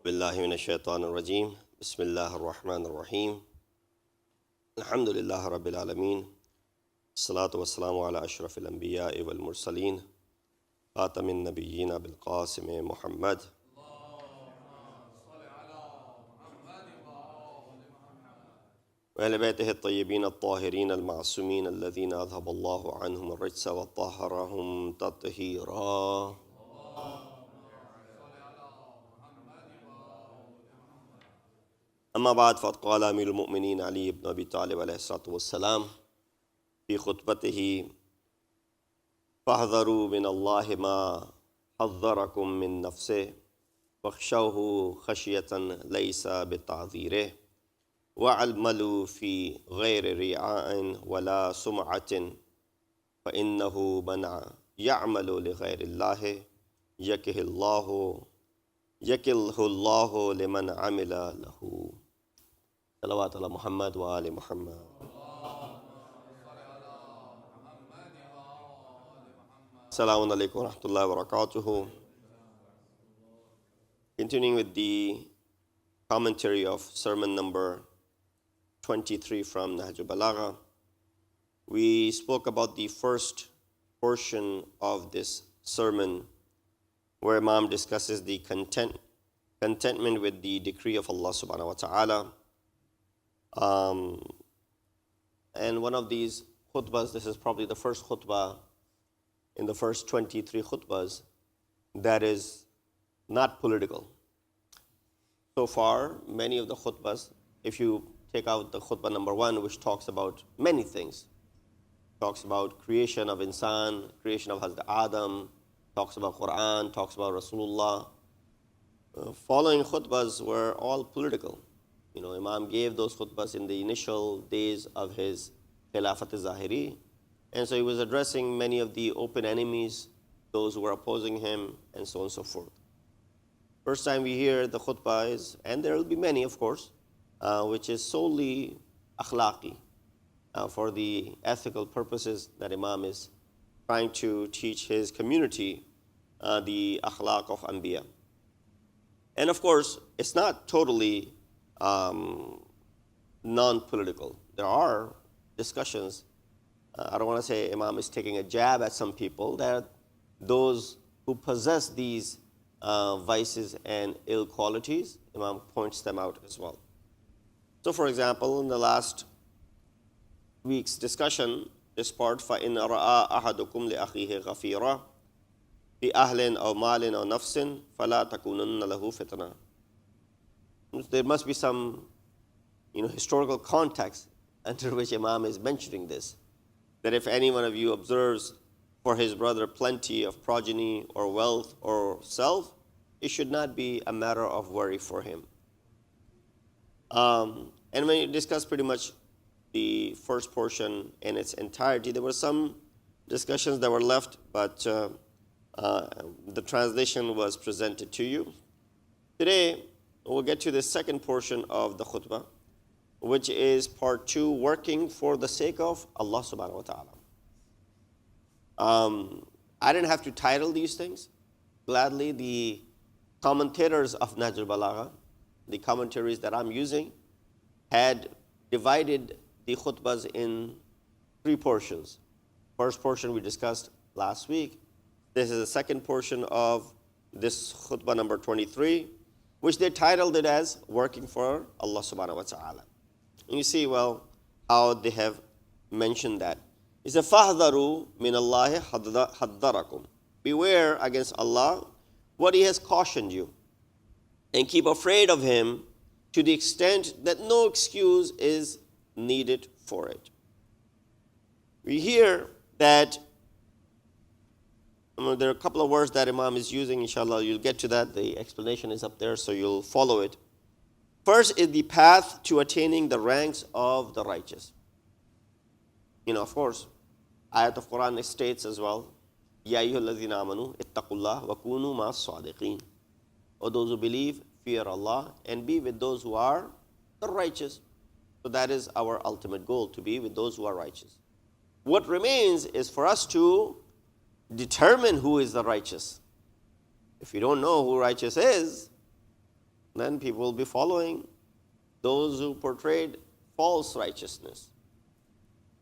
بالله من الشيطان الرجيم بسم الله الرحمن الرحيم الحمد لله رب العالمين الصلاة والسلام على أشرف الأنبياء والمرسلين خاتم النبيين بالقاسم محمد وآل بيته الطيبين الطاهرين المعصومين الذين أذهب الله عنهم الرجس وطهرهم تطهيرا. أما بعد فقد قال أمير المؤمنين علي بن أبي طالب عليه الصلاة والسلام في خطبته فاحذروا من الله ما حذركم من نفسه واخشوه خشية ليس بتعذيره واعملوا في غير رياء ولا سمعة فإنه من يعمل لغير الله يكله الله لمن عمل له. صلوات على محمد وآل محمد. Assalamu alaikum wa rahmatullahi wa barakatuhu. Continuing with the commentary of sermon number 23 from Nahj al-Balagha, we spoke about the first portion of this sermon where Imam discusses the contentment with the decree of Allah subhanahu wa ta'ala. And one of these khutbahs, this is probably the first khutbah in the first 23 khutbahs that is not political. So far, many of the khutbahs, if you take out the khutbah number 1, which talks about many things, talks about creation of insan, creation of Hazrat Adam, talks about Quran, talks about Rasulullah. Following khutbahs were all political. Imam gave those khutbahs in the initial days of his Khilafat al-Zahiri. And so he was addressing many of the open enemies, those who were opposing him, and so on and so forth. First time we hear the khutbah is, and there will be many, of course, which is solely akhlaqi, for the ethical purposes that Imam is trying to teach his community the akhlaq of Anbiya. And of course, it's not totally non-political. There are discussions. I don't want to say Imam is taking a jab at some people. There are those who possess these vices and ill qualities. Imam points them out as well. So for example, in the last week's discussion, this part, فَإِنْ رَأَى أَحَدُكُمْ لِأَخِيهِ غَفِيرًا بِأَهْلٍ أَوْ مَالٍ أَوْ نَفْسٍ فَلَا تَكُونَنَّ لَهُ فِتْنَةً. There must be some historical context under which Imam is mentioning this. That if any one of you observes for his brother plenty of progeny or wealth or self, it should not be a matter of worry for him. And when you discuss pretty much the first portion in its entirety, there were some discussions that were left, but the translation was presented to you. Today, we'll get to the second portion of the khutbah, which is part 2, working for the sake of Allah subhanahu wa ta'ala. I didn't have to title these things. Gladly, the commentators of Nahj al-Balagha, the commentaries that I'm using, had divided the khutbahs in 3 portions. First portion we discussed last week. This is the second portion of this khutbah number 23, which they titled it as Working for Allah subhanahu wa ta'ala. And you see, how they have mentioned that. It's a فَاحْذَرُوا مِنَ اللَّهِ حَذَّرَكُمْ. Beware against Allah what He has cautioned you. And keep afraid of Him to the extent that no excuse is needed for it. We hear that there are a couple of words that Imam is using. Inshallah, you'll get to that. The explanation is up there, so you'll follow it. First is the path to attaining the ranks of the righteous. Of course, ayat of Quran states as well, Ya ayyuhallazina amanu ittaqullah wa kunu ma'as sadiqin. O those who believe, fear Allah and be with those who are the righteous. So that is our ultimate goal, to be with those who are righteous. What remains is for us to determine who is the righteous. If you don't know who righteous is, then people will be following those who portrayed false righteousness.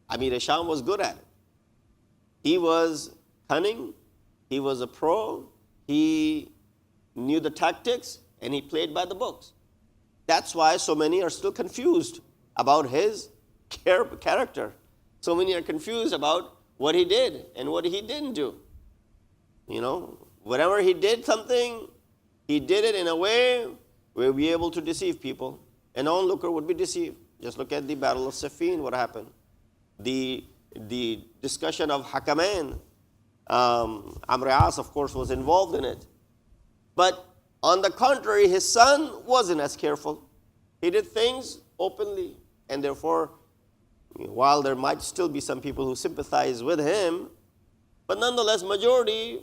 Amir Sham was good at it. He was cunning, he was a pro, he knew the tactics, and he played by the books. That's why so many are still confused about his character. So many are confused about what he did and what he didn't do. Whenever he did something, he did it in a way where we'll be able to deceive people. An onlooker would be deceived. Just look at the Battle of Siffin, what happened. The discussion of Hakamain, Amr As, of course, was involved in it. But on the contrary, his son wasn't as careful. He did things openly, and therefore, while there might still be some people who sympathize with him, but nonetheless, majority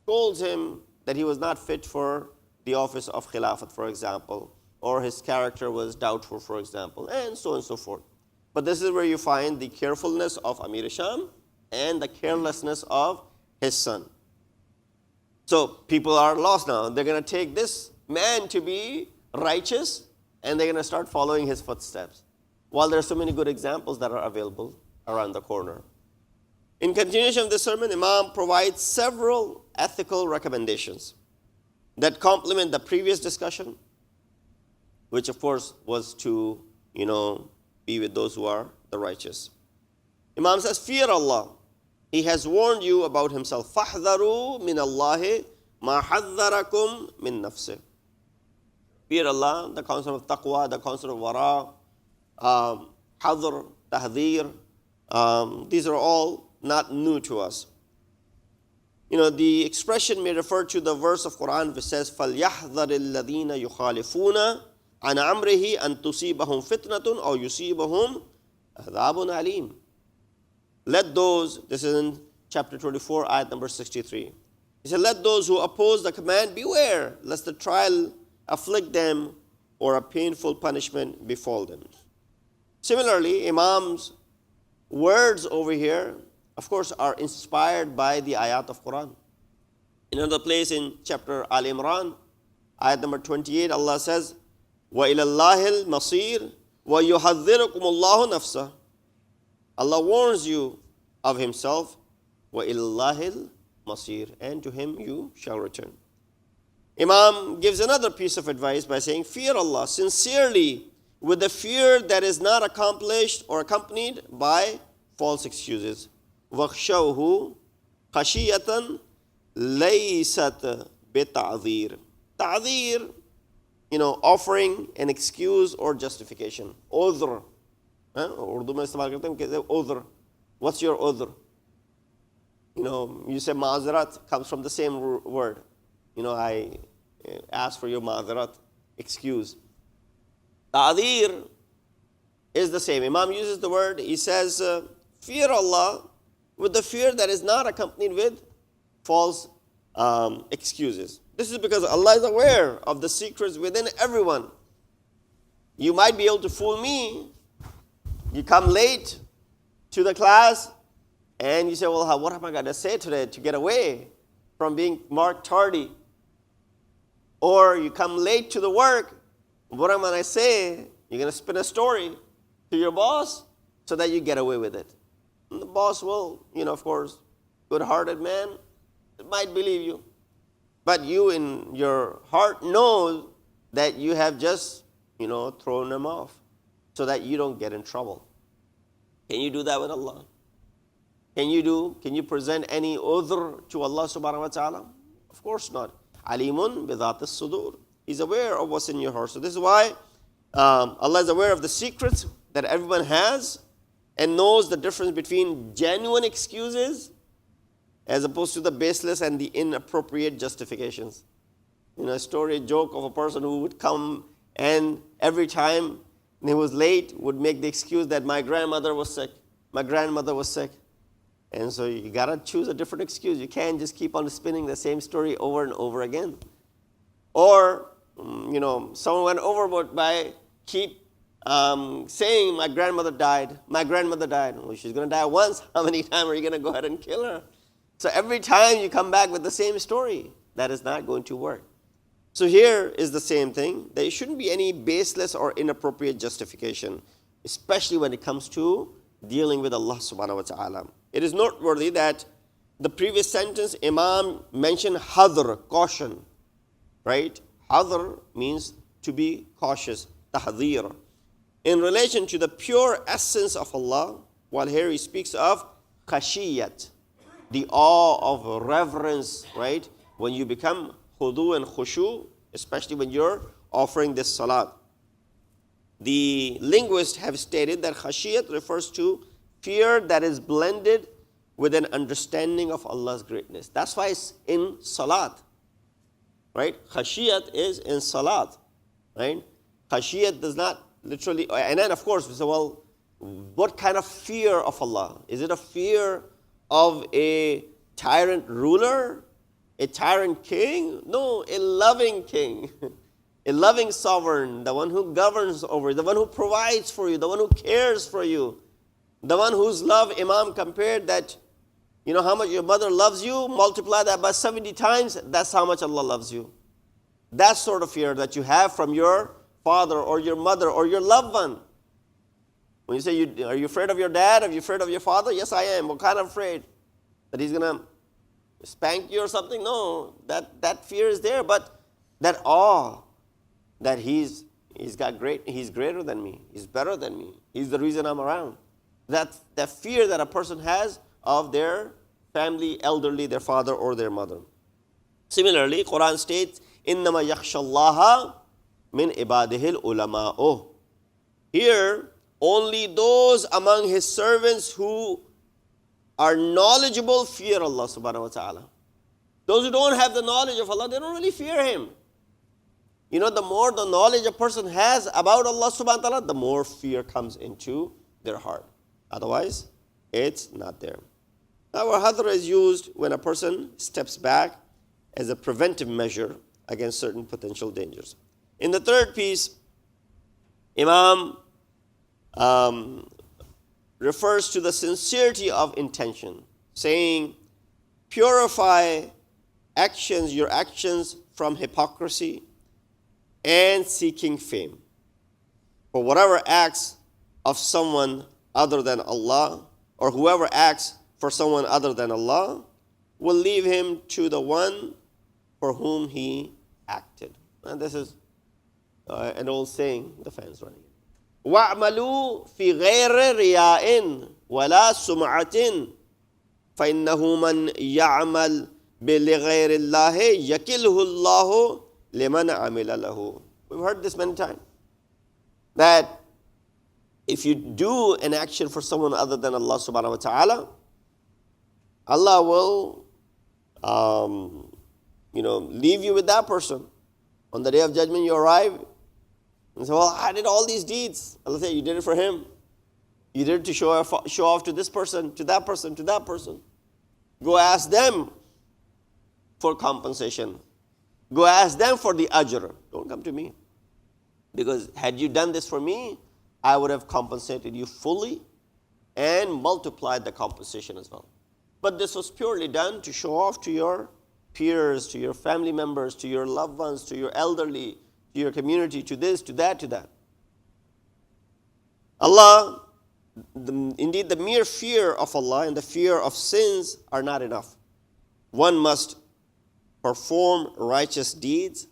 scolds him that he was not fit for the office of Khilafat, for example, or his character was doubtful, for example, and so on and so forth. But this is where you find the carefulness of Amir Sham and the carelessness of his son. So people are lost now. They're going to take this man to be righteous, and they're going to start following his footsteps. While there are so many good examples that are available around the corner. In continuation of this sermon, Imam provides several ethical recommendations that complement the previous discussion, which of course was to, be with those who are the righteous. Imam says, fear Allah. He has warned you about himself. فَاحْذَرُوا مِنَ اللَّهِ مَا حَذَّرَكُمْ مِن نَفْسِهِ. Fear Allah, the concept of taqwa, the concept of wara, hadr, tahdhir, these are all not new to us. The expression may refer to the verse of Quran which says, فَلْيَحْذَرِ الَّذِينَ يُخَالِفُونَ عَنْ أَمْرِهِ أَن تُصِيبَهُمْ فِتْنَةٌ أَوْ يُصِيبَهُمْ عَذَابٌ أَلِيمٌ. Let those, this is in chapter 24, ayat number 63. He said, let those who oppose the command beware, lest the trial afflict them or a painful punishment befall them. Similarly, Imam's words over here, of course, are inspired by the ayat of Quran. In another place in chapter Al Imran, ayat number 28, Allah says, وَإِلَى اللَّهِ الْمَصِيرُ وَيُحَذِّرُكُمُ اللَّهُ نَفْسَهُ. Allah warns you of himself, وَإِلَى اللَّهِ الْمَصِيرُ, and to him you shall return. Imam gives another piece of advice by saying, fear Allah sincerely with the fear that is not accomplished or accompanied by false excuses. وَخْشَوْهُ خَشِيَّةً لَيْسَتْ بِتَعْذِيرٍ. Ta'dhir, offering an excuse or justification. Udhr. Urdu mein istemal karte hain, kehte udhr. What's your udhr? You say ma'azarat comes from the same word. I ask for your ma'azarat, excuse. Ta'dhir is the same. Imam uses the word, he says, fear Allah with the fear that is not accompanied with false excuses. This is because Allah is aware of the secrets within everyone. You might be able to fool me. You come late to the class and you say, well, what am I going to say today to get away from being marked tardy? Or you come late to the work. What am I going to say? You're going to spin a story to your boss so that you get away with it. And the boss will, of course, good-hearted man, might believe you. But you in your heart know that you have just, thrown them off so that you don't get in trouble. Can you do that with Allah? Can you present any udhr to Allah subhanahu wa ta'ala? Of course not. Alimun bidhat as-sudur. He's aware of what's in your heart. So this is why Allah is aware of the secrets that everyone has and knows the difference between genuine excuses as opposed to the baseless and the inappropriate justifications. A story, a joke of a person who would come and every time he was late would make the excuse that my grandmother was sick. My grandmother was sick. And so you got to choose a different excuse. You can't just keep on spinning the same story over and over again. Or, someone went overboard by keep saying my grandmother died. My grandmother died. Well, she's going to die once. How many times are you going to go ahead and kill her? So every time you come back with the same story, that is not going to work. So here is the same thing. There shouldn't be any baseless or inappropriate justification, especially when it comes to dealing with Allah subhanahu wa ta'ala. It is noteworthy that the previous sentence, Imam mentioned hadr, caution, right? Hadr means to be cautious, tahdhir. In relation to the pure essence of Allah, while here he speaks of khashiyat, the awe of reverence, right? When you become khudu and khushu, especially when you're offering this salat. The linguists have stated that khashiyat refers to fear that is blended with an understanding of Allah's greatness. That's why it's in salat, right? Khashiyat is in salat, right? Khashiyat does not literally, and then of course we say, well, what kind of fear of Allah? Is it a fear of a tyrant ruler? A tyrant king? No, a loving king. A loving sovereign, the one who governs over you, the one who provides for you, the one who cares for you, the one whose love Imam compared that, you know how much your mother loves you, multiply that by 70 times, that's how much Allah loves you. That sort of fear that you have from your father or your mother or your loved one. When you say, are you afraid of your dad? Are you afraid of your father? Yes, I am. What kind of afraid? That he's going to spank you or something? No, that fear is there, but that awe that he's greater than me, he's better than me, he's the reason I'm around. That fear that a person has of their family, elderly, their father or their mother. Similarly, Quran states, إِنَّمَا يَخْشَى اللَّهَ مِنْ عِبَادِهِ الْعُلَمَاءُ. Here, only those among His servants who are knowledgeable fear Allah subhanahu wa ta'ala. Those who don't have the knowledge of Allah, they don't really fear Him. You know, the more the knowledge a person has about Allah subhanahu wa ta'ala, the more fear comes into their heart. Otherwise, it's not there. Now, hadr is used when a person steps back as a preventive measure against certain potential dangers. In the third piece, Imam refers to the sincerity of intention, saying, purify your actions from hypocrisy and seeking fame. For whatever acts of someone other than Allah, or whoever acts for someone other than Allah, will leave him to the one for whom he acted. And this is an old saying, the fans running. وَاعْمَلُوا فِي غَيْرِ رِيَاءٍ وَلَا سُمْعَةٍ فَإِنَّهُ مَنْ يَعْمَلْ بِلِغَيْرِ اللَّهِ يَكِلْهُ اللَّهُ لِمَنْ عَمِلَ لَهُ. We've heard this many times. That if you do an action for someone other than Allah subhanahu wa ta'ala, Allah will leave you with that person. On the day of judgment you arrive and say, well, I did all these deeds. Allah says, you did it for him. You did it to show off to this person, to that person, to that person. Go ask them for compensation. Go ask them for the ajr. Don't come to me. Because had you done this for me, I would have compensated you fully and multiplied the compensation as well. But this was purely done to show off to your peers, to your family members, to your loved ones, to your elderly, to your community, to this, to that, to that. Allah, indeed the mere fear of Allah and the fear of sins are not enough. One must perform righteous deeds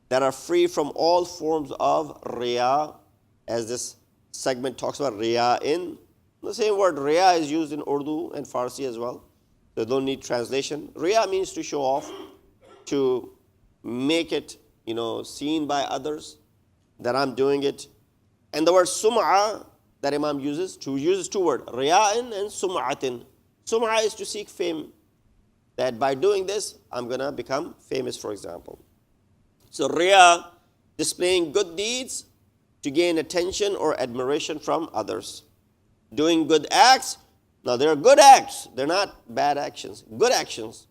that are free from all forms of riya, as this segment talks about riya in. The same word riya is used in Urdu and Farsi as well. So don't need translation. Riya means to show off, to make it, seen by others that I'm doing it. And the word sum'a that Imam uses two words, riya'in and sum'atin. Sum'a is to seek fame. That by doing this, I'm going to become famous, for example. So riya, displaying good deeds to gain attention or admiration from others. Doing good acts. Now, they're good acts. They're not bad actions. Good actions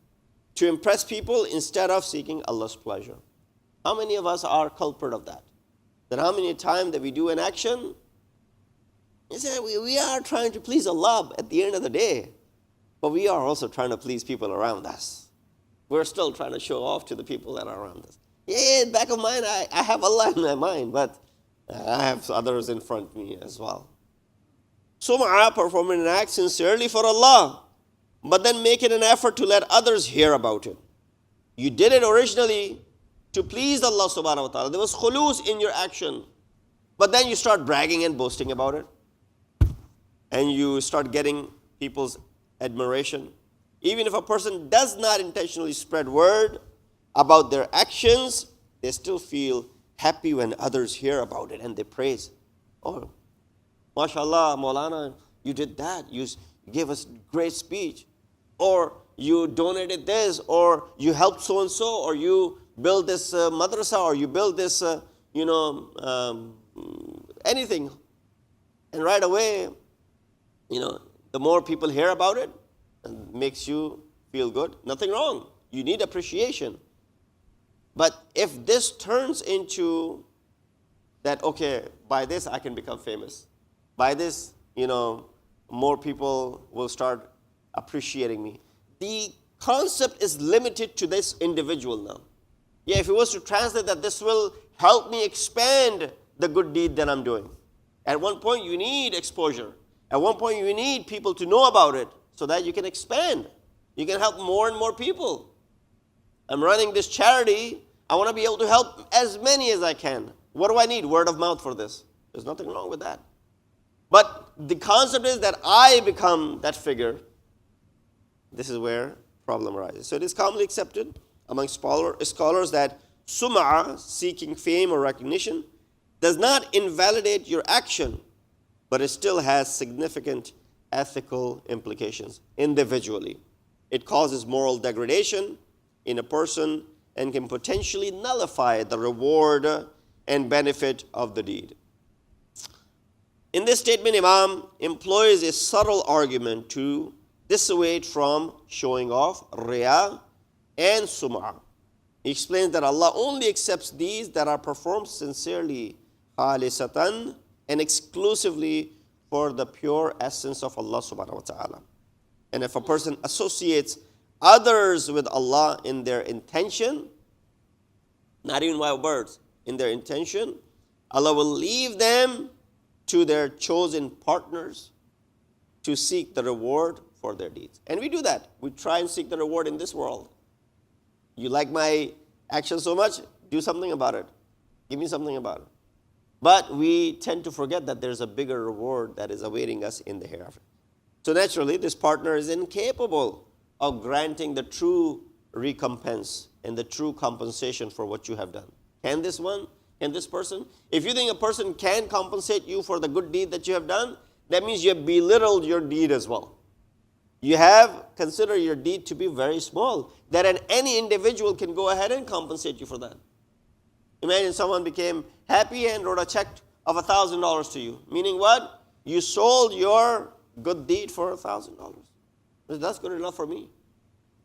to impress people instead of seeking Allah's pleasure. How many of us are culprit of that? That how many times that we do an action, you say we are trying to please Allah at the end of the day, but we are also trying to please people around us. We're still trying to show off to the people that are around us. Yeah, back of mind, I have Allah in my mind, but I have others in front of me as well. Sum'a, performing an act sincerely for Allah, but then making an effort to let others hear about it. You did it originally to please Allah subhanahu wa ta'ala. There was khulus in your action. But then you start bragging and boasting about it. And you start getting people's admiration. Even if a person does not intentionally spread word about their actions, they still feel happy when others hear about it and they praise. Oh, mashallah, Maulana, you did that. You gave us great speech. Or you donated this, or you helped so-and-so, or you build this madrasa, or you build this, anything. And right away, the more people hear about it, it makes you feel good. Nothing wrong. You need appreciation. But if this turns into that, okay, by this I can become famous. By this, more people will start appreciating me. The concept is limited to this individual now. Yeah, if it was to translate that this will help me expand the good deed that I'm doing. At one point you need exposure. At one point you need people to know about it so that you can expand. You can help more and more people. I'm running this charity. I want to be able to help as many as I can. What do I need? Word of mouth for this. There's nothing wrong with that. But the concept is that I become that figure. This is where problem arises. So it is commonly accepted among scholars that sum'a, seeking fame or recognition, does not invalidate your action, but it still has significant ethical implications individually. It causes moral degradation in a person and can potentially nullify the reward and benefit of the deed. In this statement, Imam employs a subtle argument to dissuade from showing off, riya, and sum'ah. He explains that Allah only accepts these that are performed sincerely, khalisatan, and exclusively for the pure essence of Allah subhanahu wa ta'ala. And if a person associates others with Allah in their intention, not even by words, in their intention, Allah will leave them to their chosen partners to seek the reward for their deeds. And we do that. We try and seek the reward in this world. You like my action so much? Do something about it. Give me something about it. But we tend to forget that there's a bigger reward that is awaiting us in the hereafter. So naturally, this partner is incapable of granting the true recompense and the true compensation for what you have done. Can this one? Can this person? If you think a person can compensate you for the good deed that you have done, that means you have belittled your deed as well. You have considered your deed to be very small, that any individual can go ahead and compensate you for that. Imagine someone became happy and wrote a check of $1,000 to you. Meaning what? You sold your good deed for $1,000. That's good enough for me.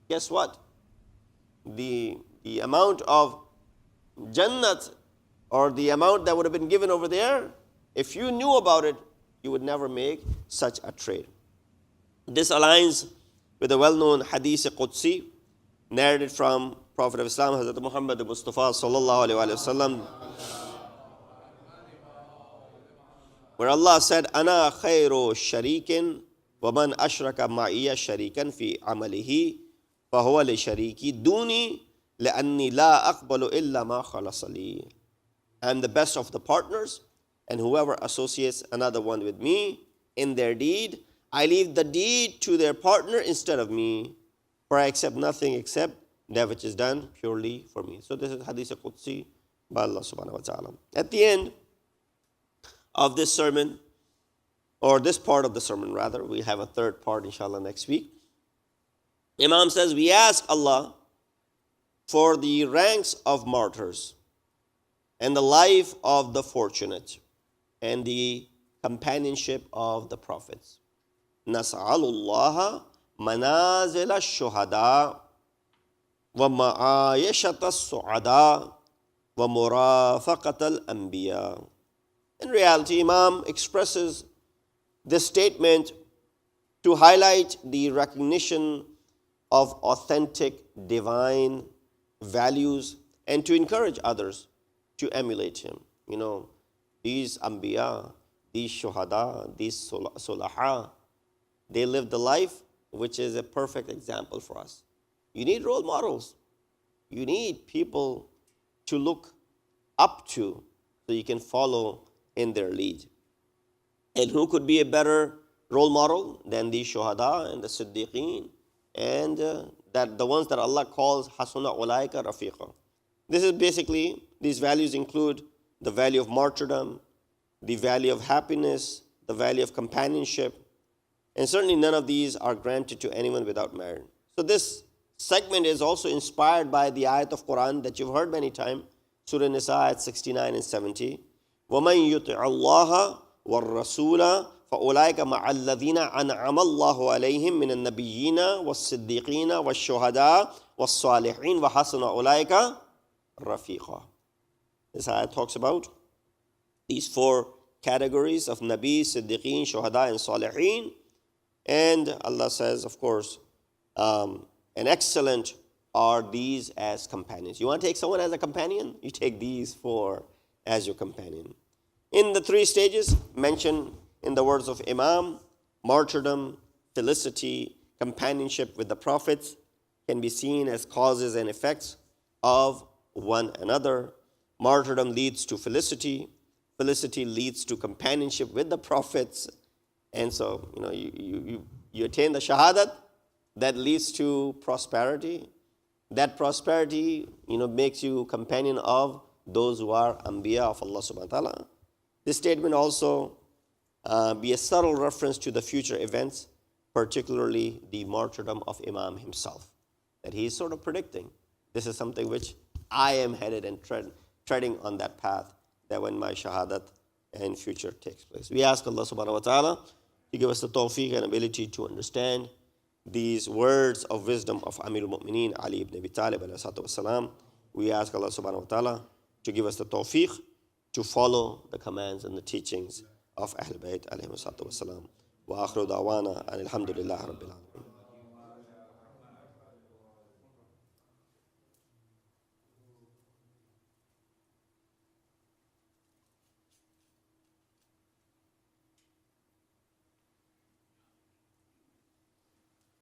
Guess what? The amount of Jannat, or the amount that would have been given over there, if you knew about it, you would never make such a trade. This aligns with the well-known Hadith Qudsi narrated from Prophet of Islam, Hazrat Muhammad Mustafa sallallahu alaihi wasallam, where Allah said, "Ana khayru sharikin wa man ashraka ma'iya sharikan fi amalihi fa huwa li shariki duni li'anni la aqbalu illa ma khalasa li." I am the best of the partners, and whoever associates another one with me in their deed, I leave the deed to their partner instead of me, for I accept nothing except that which is done purely for me. So this is Hadith Qudsi by Allah subhanahu wa ta'ala. At the end of this sermon, or this part of the sermon rather, we have a third part inshallah next week. Imam says, we ask Allah for the ranks of martyrs and the life of the fortunate and the companionship of the prophets. Nas'alullaha manazil ash-shuhada wa ma'ayashat as-su'ada wa murafaqat al-anbiya. In reality, Imam expresses this statement to highlight the recognition of authentic divine values and to encourage others to emulate him. You know, these Anbiya, these Shuhada, these Sulaha, they lived the life which is a perfect example for us. You need role models. You need people to look up to so you can follow in their lead. And who could be a better role model than the Shuhada and the Siddiqeen and that the ones that Allah calls Hasuna Ulaika Rafiqa. This is basically, these values include the value of martyrdom, the value of happiness, the value of companionship, and certainly none of these are granted to anyone without merit. So this segment is also inspired by the ayat of Quran that you've heard many times, Surah Nisa ayat 69 and 70. وَمَن يُطِعَ اللَّهَ وَالرَّسُولَ فَأُولَٰئِكَ مَعَ الَّذِينَ أَنْعَمَ اللَّهُ عَلَيْهِم مِّنَ النَّبِيِّينَ وَالصِّدِّيقِينَ وَالشُّهَدَاءِ وَالصَّالِحِينَ وَحَسُنَ أُولَٰئِكَ رَفِيقًا. This ayat talks about these four categories of Nabi, Siddiqeen, Shuhada, and Salihin. And Allah says, of course, and excellent are these as companions. You want to take someone as a companion? You take these four as your companion. In the three stages mentioned in the words of Imam, martyrdom, felicity, companionship with the prophets can be seen as causes and effects of one another. Martyrdom leads to felicity. Felicity leads to companionship with the prophets. And so, you attain the shahadat, that leads to prosperity. That prosperity, makes you companion of those who are Anbiya of Allah subhanahu wa ta'ala. This statement also be a subtle reference to the future events, particularly the martyrdom of Imam himself. That he is sort of predicting, this is something which I am headed and treading on that path, that when my shahadat and future takes place. We ask Allah subhanahu wa ta'ala to give us the tawfiq and ability to understand these words of wisdom of Amir al-Mu'mineen Ali ibn Abi Talib alayhi salatu wasalam. We ask Allah subhanahu wa ta'ala to give us the tawfiq to follow the commands and the teachings of Ahl Bayt alayhi salatu wasalam. Wa akhiru da'wana and alhamdulillah rabbil alamin.